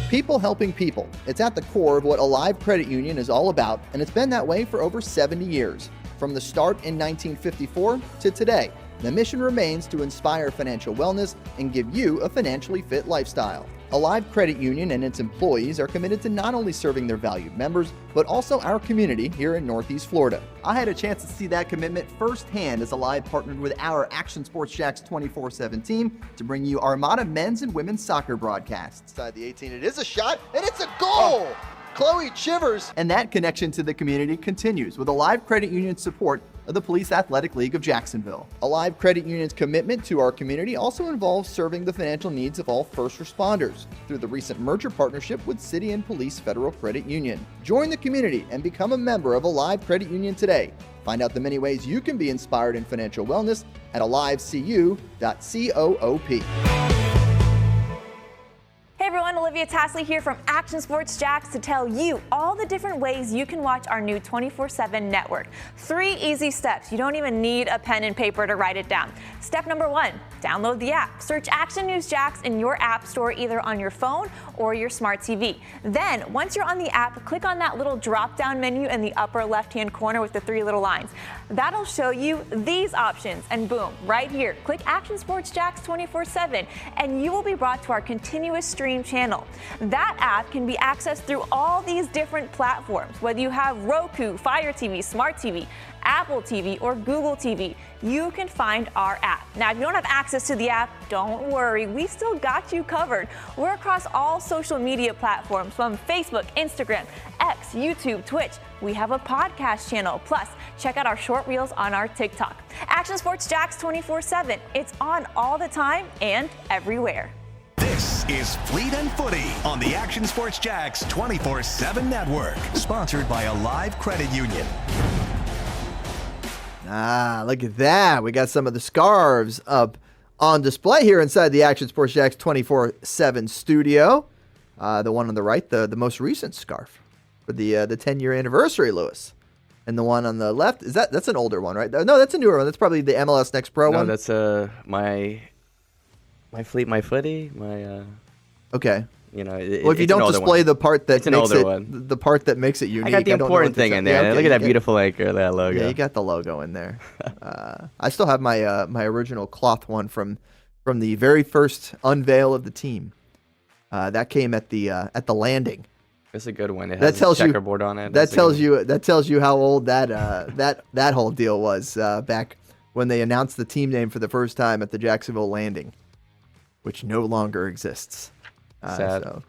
People helping people. It's at the core of what Alive Credit Union is all about, and it's been that way for over 70 years. From the start in 1954 to today, the mission remains to inspire financial wellness and give you a financially fit lifestyle. Alive Credit Union and its employees are committed to not only serving their valued members, but also our community here in Northeast Florida. I had a chance to see that commitment firsthand as Alive partnered with our Action Sports Jacks 24/7 team to bring you Armada men's and women's soccer broadcasts. Inside the 18, it is a shot, and it's a goal! Chloe Chivers. And that connection to the community continues with Alive Credit Union's support of the Police Athletic League of Jacksonville. Alive Credit Union's commitment to our community also involves serving the financial needs of all first responders through the recent merger partnership with City and Police Federal Credit Union. Join the community and become a member of Alive Credit Union today. Find out the many ways you can be inspired in financial wellness at alivecu.coop. Hey everyone, Olivia Tasley here from Action Sports Jacks to tell you all the different ways you can watch our new 24/7 network. 3 easy steps. You don't even need a pen and paper to write it down. Step number 1, download the app. Search Action News Jacks in your app store either on your phone or your smart TV. Then, once you're on the app, click on that little drop-down menu in the upper left-hand corner with the 3 little lines. That'll show you these options, and boom, right here, click Action Sports Jacks 24/7, and you will be brought to our continuous stream channel. That app can be accessed through all these different platforms, whether you have Roku, Fire TV, Smart TV, Apple TV, or Google TV. You can find our app. Now, if you don't have access to the app, don't worry, we still got you covered. We're across all social media platforms from Facebook, Instagram, X, YouTube, Twitch. We have a podcast channel. Plus, check out our short reels on our TikTok. Action Sports Jacks 24/7. It's on all the time and everywhere. This is Fleet and Footy on the Action Sports Jacks 24/7 network, sponsored by Alive Credit Union. Look at that. We got some of the scarves up on display here inside the Action Sports Jacks 24/7 studio. The one on the right, the most recent scarf for the 10-year anniversary, Lewis. And the one on the left, that's an older one, right? No, that's a newer one. That's probably the MLS Next Pro one. No, that's my Fleet, my Footy, okay. You know, well, if you don't display the part that makes it, the part that makes it unique, I got the important thing in there. Yeah, okay, look at that beautiful that logo. Yeah, you got the logo in there. I still have my my original cloth one from the very first unveil of the team. That came at the landing. It's a good one. It has a checkerboard on it. That tells you how old that whole deal was back when they announced the team name for the first time at the Jacksonville landing, which no longer exists. Sad. So,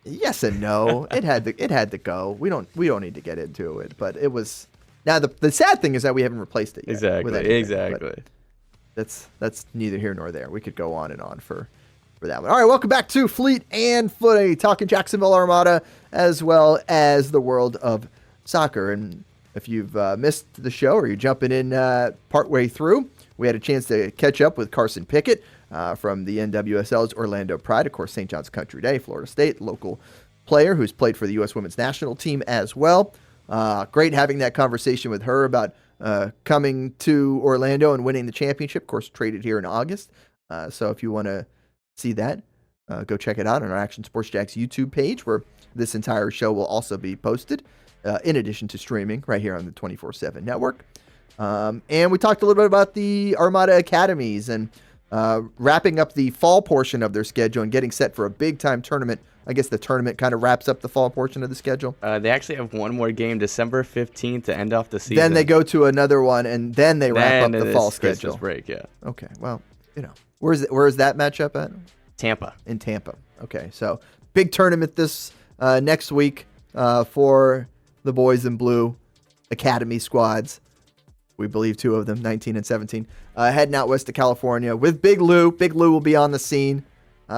yes and no. It had to go. We don't need to get into it, but it was. Now the sad thing is that we haven't replaced it yet. Exactly. That's neither here nor there. We could go on and on for that one. All right, welcome back to Fleet and Footy, talking Jacksonville Armada as well as the world of soccer. And if you've missed the show or you're jumping in partway through, we had a chance to catch up with Carson Pickett from the NWSL's Orlando Pride, of course, St. John's Country Day, Florida State, local player who's played for the U.S. Women's National Team as well. Great having that conversation with her about coming to Orlando and winning the championship. Of course, traded here in August. So if you want to see that, go check it out on our Action Sports Jacks YouTube page, where this entire show will also be posted, in addition to streaming right here on the 24/7 network. And we talked a little bit about the Armada Academies and wrapping up the fall portion of their schedule and getting set for a big-time tournament. I guess the tournament kind of wraps up the fall portion of the schedule. They actually have one more game, December 15th, to end off the season. Then they go to another one, and then they wrap up the fall schedule. Christmas break, yeah. Okay, well, where is that matchup at? Tampa. In Tampa. Okay, so big tournament this next week for the boys in blue Academy squads. we believe 2 of them, 19 and 17, heading out west to California with Big Lou. Big Lou will be on the scene,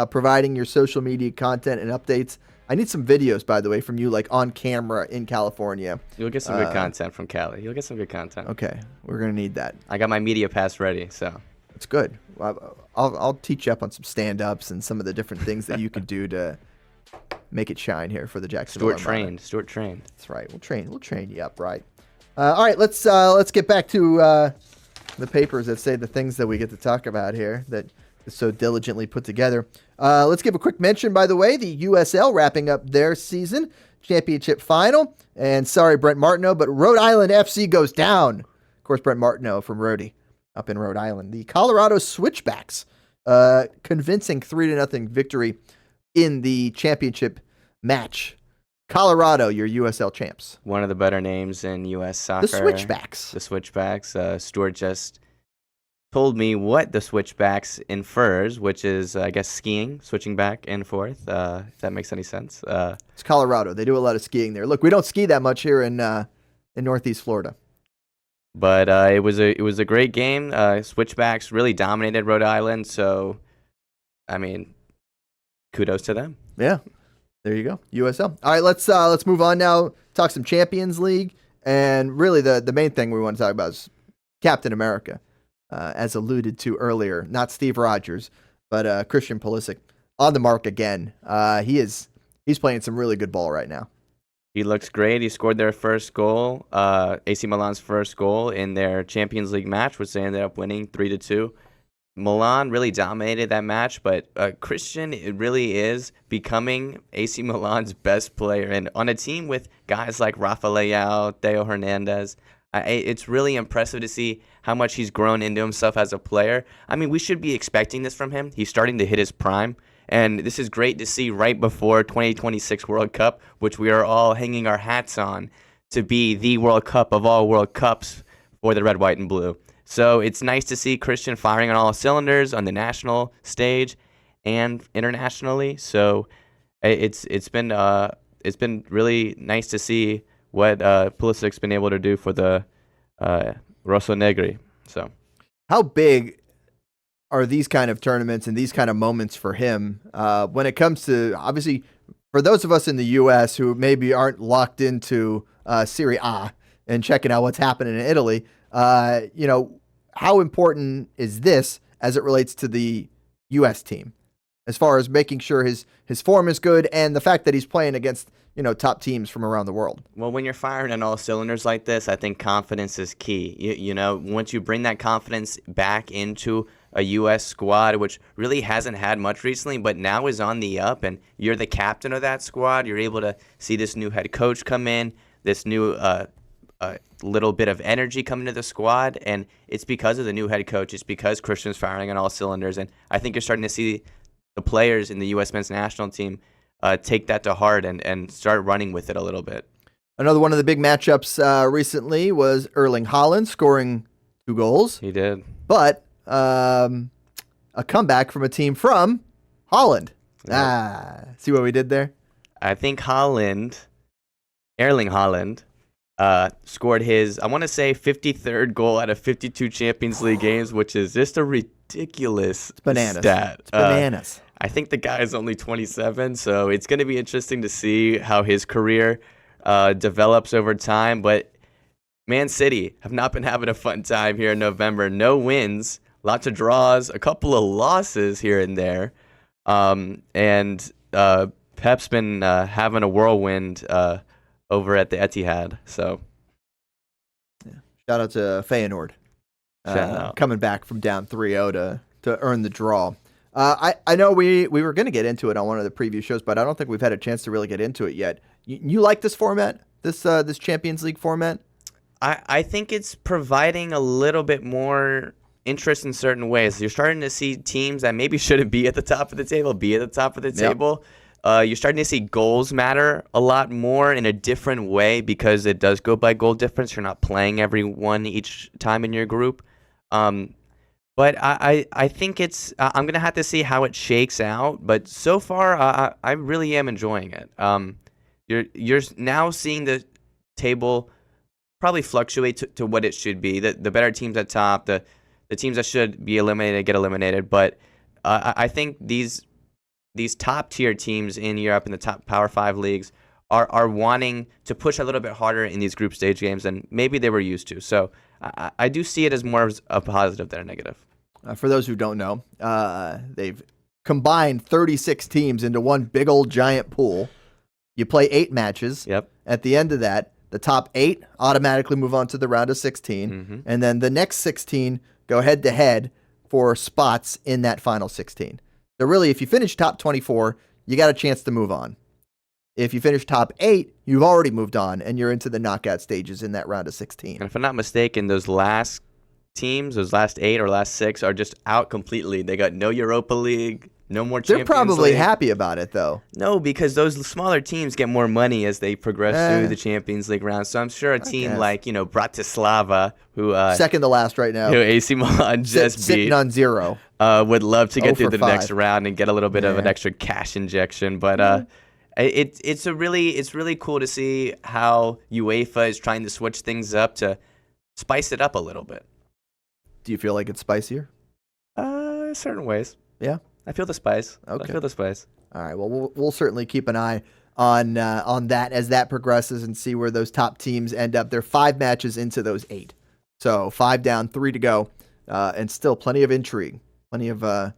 providing your social media content and updates. I need some videos, by the way, from you, like on camera in California. You'll get some good content from Cali. You'll get some good content. Okay, we're going to need that. I got my media pass ready, so. It's good. I'll teach you up on some stand-ups and some of the different things that you could do to make it shine here for the Jacksonville Armada. Stuart trained. That's right. We'll train you up, right? All right, let's get back to the papers that say the things that we get to talk about here that is so diligently put together. Let's give a quick mention, by the way, the USL wrapping up their season championship final. And sorry, Brent Martineau, but Rhode Island FC goes down. Of course, Brent Martineau from Rhodey up in Rhode Island. The Colorado Switchbacks, convincing 3-0 victory in the championship match. Colorado, your USL champs. One of the better names in U.S. soccer. The Switchbacks. The Switchbacks. Stuart just told me what the Switchbacks infers, which is, I guess, skiing, switching back and forth, if that makes any sense. It's Colorado. They do a lot of skiing there. Look, we don't ski that much here in Northeast Florida. But it was a great game. Switchbacks really dominated Rhode Island, so, I mean, kudos to them. Yeah. There you go, USL. All right, let's move on now. Talk some Champions League, and really the main thing we want to talk about is Captain America, as alluded to earlier. Not Steve Rogers, but Christian Pulisic on the mark again. He's playing some really good ball right now. He looks great. He scored their first goal, AC Milan's first goal in their Champions League match, which they ended up winning 3-2. Milan really dominated that match, but Christian, it really is becoming AC Milan's best player. And on a team with guys like Rafa Leao, Theo Hernandez, it's really impressive to see how much he's grown into himself as a player. I mean, we should be expecting this from him. He's starting to hit his prime. And this is great to see right before 2026 World Cup, which we are all hanging our hats on to be the World Cup of all World Cups for the red, white, and blue. So it's nice to see Christian firing on all cylinders on the national stage and internationally. So it's been really nice to see what Pulisic's been able to do for the Rossoneri. So how big are these kind of tournaments and these kind of moments for him when it comes to, obviously, for those of us in the U.S. who maybe aren't locked into Serie A and checking out what's happening in Italy, how important is this as it relates to the U.S. team, as far as making sure his form is good and the fact that he's playing against top teams from around the world? Well, when you're firing on all cylinders like this, I think confidence is key. Once you bring that confidence back into a U.S. squad, which really hasn't had much recently, but now is on the up, and you're the captain of that squad, you're able to see this new head coach come in, this new little bit of energy coming to the squad, and it's because of the new head coach. It's because Christian's firing on all cylinders, and I think you're starting to see the players in the U.S. men's national team take that to heart and start running with it a little bit. Another one of the big matchups recently was Erling Haaland scoring 2 goals. He did. But a comeback from a team from Holland. Yep. See what we did there? I think Erling Haaland, scored his, I want to say, 53rd goal out of 52 Champions League games, which is just a ridiculous stat. It's bananas. I think the guy is only 27, so it's going to be interesting to see how his career develops over time. But Man City have not been having a fun time here in November. No wins, lots of draws, a couple of losses here and there. And Pep's been having a whirlwind over at the Etihad. So, shout out to Feyenoord, coming back from down 3-0 to earn the draw. I know we were going to get into it on one of the preview shows, but I don't think we've had a chance to really get into it yet. You like this format, this Champions League format? I think it's providing a little bit more interest in certain ways. You're starting to see teams that maybe shouldn't be at the top of the table be at the top of the table. You're starting to see goals matter a lot more in a different way because it does go by goal difference. You're not playing everyone each time in your group. But I think it's I'm going to have to see how it shakes out. But so far, I really am enjoying it. You're now seeing the table probably fluctuate to what it should be. The better teams at top, the teams that should be eliminated get eliminated. But I think these top tier teams in Europe in the top Power 5 leagues are wanting to push a little bit harder in these group stage games than maybe they were used to. So I do see it as more of a positive than a negative. For those who don't know, they've combined 36 teams into one big old giant pool. You play 8 matches. Yep. At the end of that, the top 8 automatically move on to the round of 16. Mm-hmm. And then the next 16 go head-to-head for spots in that final 16. So really, if you finish top 24, you got a chance to move on. If you finish top 8, you've already moved on, and you're into the knockout stages in that round of 16. And if I'm not mistaken, those last teams, those last 8 or last 6, are just out completely. They got no Europa League, no more Champions They're probably League. happy about it, though. No, because those smaller teams get more money as they progress through the Champions League round. So I'm sure a team like, Bratislava, who second to last right now, who AC Milan just sitting beat, on 0, would love to get through the 5. next round and get a little bit of an extra cash injection. But it's really cool to see how UEFA is trying to switch things up to spice it up a little bit. Do you feel like it's spicier? Certain ways. Yeah. I feel the spice. Okay. I feel the spice. All right. Well, we'll certainly keep an eye on that as that progresses and see where those top teams end up. They're 5 matches into those 8, so 5 down, 3 to go, and still plenty of intrigue, plenty of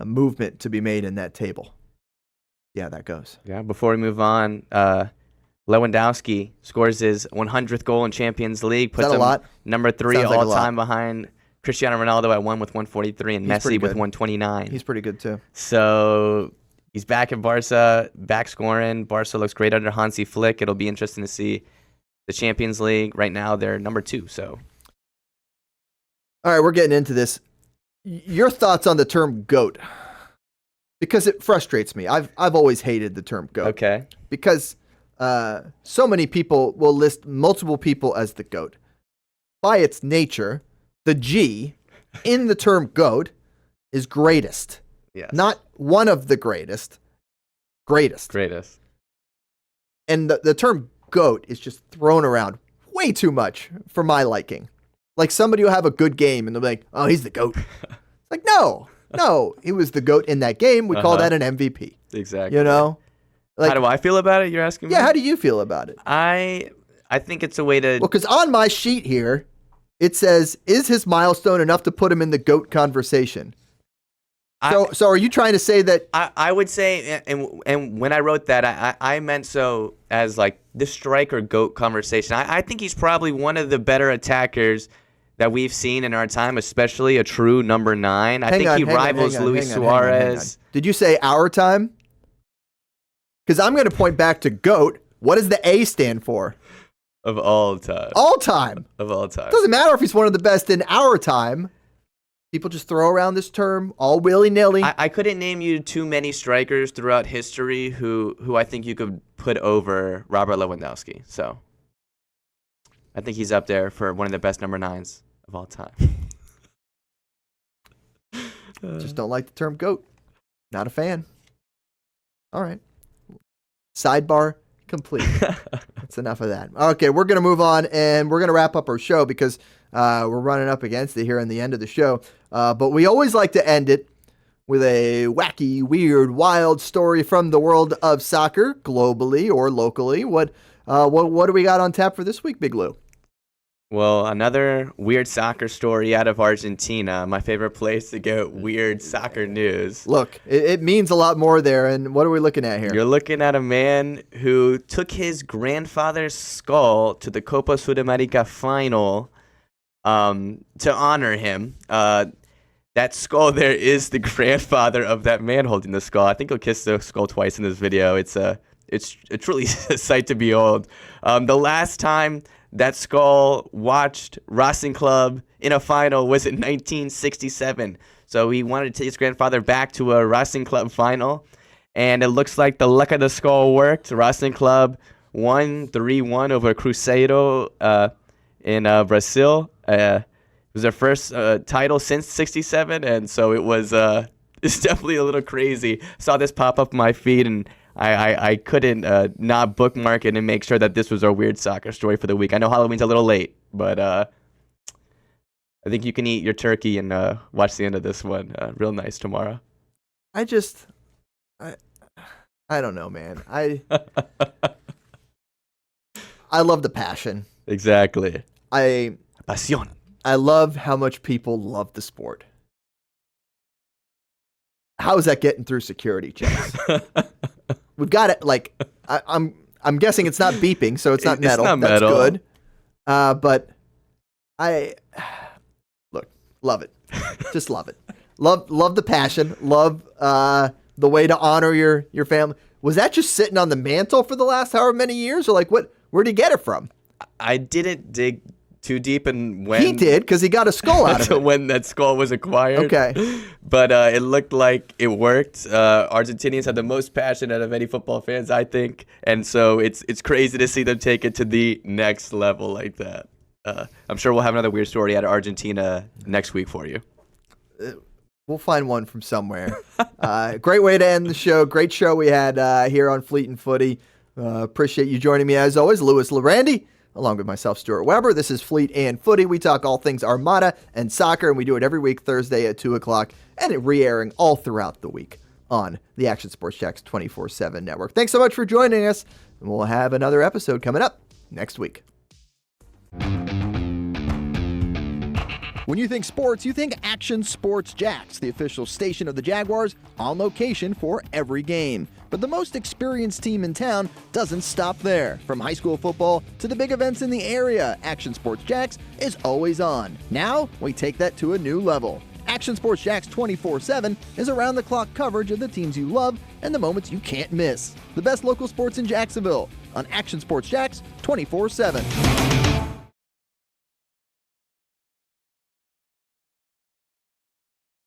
movement to be made in that table. Yeah, that goes. Yeah. Before we move on, Lewandowski scores his 100th goal in Champions League, puts him number 3 Sounds like all time behind Cristiano Ronaldo at 1 with 143 and Messi with 129. He's pretty good too. So he's back at Barca, back scoring. Barca looks great under Hansi Flick. It'll be interesting to see the Champions League. Right now, they're number 2. So, all right, we're getting into this. Your thoughts on the term GOAT? Because it frustrates me. I've always hated the term GOAT. Okay. Because so many people will list multiple people as the GOAT. By its nature, the G in the term GOAT is greatest. Yes. Not one of the greatest. Greatest. Greatest. And the term GOAT is just thrown around way too much for my liking. Like somebody will have a good game and they'll be like, oh, he's the GOAT. It's like, no, he was the GOAT in that game. We call that an MVP. Exactly. You know? Like, how do I feel about it, you're asking me? Yeah, how do you feel about it? I think it's a way to... Well, because on my sheet here, it says, is his milestone enough to put him in the GOAT conversation? So are you trying to say that... I would say, and when I wrote that, I meant so as like the striker GOAT conversation. I think he's probably one of the better attackers that we've seen in our time, especially a true number 9. I think he rivals Luis Suarez. Did you say our time? Because I'm going to point back to GOAT. What does the A stand for? Of all time. All time. Of all time. Doesn't matter if he's one of the best in our time. People just throw around this term all willy-nilly. I couldn't name you too many strikers throughout history who I think you could put over Robert Lewandowski. So I think he's up there for one of the best number 9s of all time. Just don't like the term GOAT. Not a fan. All right. Sidebar complete. That's enough of that. Okay, we're going to move on, and we're going to wrap up our show because we're running up against it here in the end of the show. But we always like to end it with a wacky, weird, wild story from the world of soccer, globally or locally. What do we got on tap for this week, Big Lou? Well, another weird soccer story out of Argentina, my favorite place to get weird soccer news. Look, it means a lot more there, and what are we looking at here? You're looking at a man who took his grandfather's skull to the Copa Sudamerica final to honor him. That skull there is the grandfather of that man holding the skull. I think he'll kiss the skull twice in this video. It's truly a sight to behold. The last time that skull watched Racing Club in a final was in 1967. So he wanted to take his grandfather back to a Racing Club final, and it looks like the luck of the skull worked. Racing Club won 3-1 over Cruzeiro in Brazil. It was their first title since 67, and so it was it's definitely a little crazy. Saw this pop up my feed, and I couldn't not bookmark it and make sure that this was our weird soccer story for the week. I know Halloween's a little late, but I think you can eat your turkey and watch the end of this one real nice tomorrow. I don't know, man. I love the passion. Exactly. Pasión. I love how much people love the sport. How is that getting through security checks? We've got it. Like I'm guessing it's not beeping, so it's not metal. It's not That's metal. good. But I love it. Just love it. Love the passion. Love the way to honor your family. Was that just sitting on the mantle for the last however many years, or like what? Where'd he get it from? I didn't dig too deep in when He did, because he got a skull out of it. when that skull was acquired. Okay. But it looked like it worked. Argentinians have the most passion out of any football fans, I think. And so it's crazy to see them take it to the next level like that. I'm sure we'll have another weird story out of Argentina next week for you. We'll find one from somewhere. Great way to end the show. Great show we had here on Fleet and Footy. Appreciate you joining me as always, Louis Larandy, along with myself, Stuart Weber. This is Fleet and Footy. We talk all things Armada and soccer, and we do it every week Thursday at 2 o'clock, and it re-airing all throughout the week on the Action Sports Jacks 24/7 network. Thanks so much for joining us, and we'll have another episode coming up next week. When you think sports, you think Action Sports Jacks, the official station of the Jaguars, on location for every game. But the most experienced team in town doesn't stop there. From high school football to the big events in the area, Action Sports Jacks is always on. Now, we take that to a new level. Action Sports Jacks 24/7 is around-the-clock coverage of the teams you love and the moments you can't miss. The best local sports in Jacksonville on Action Sports Jacks 24/7.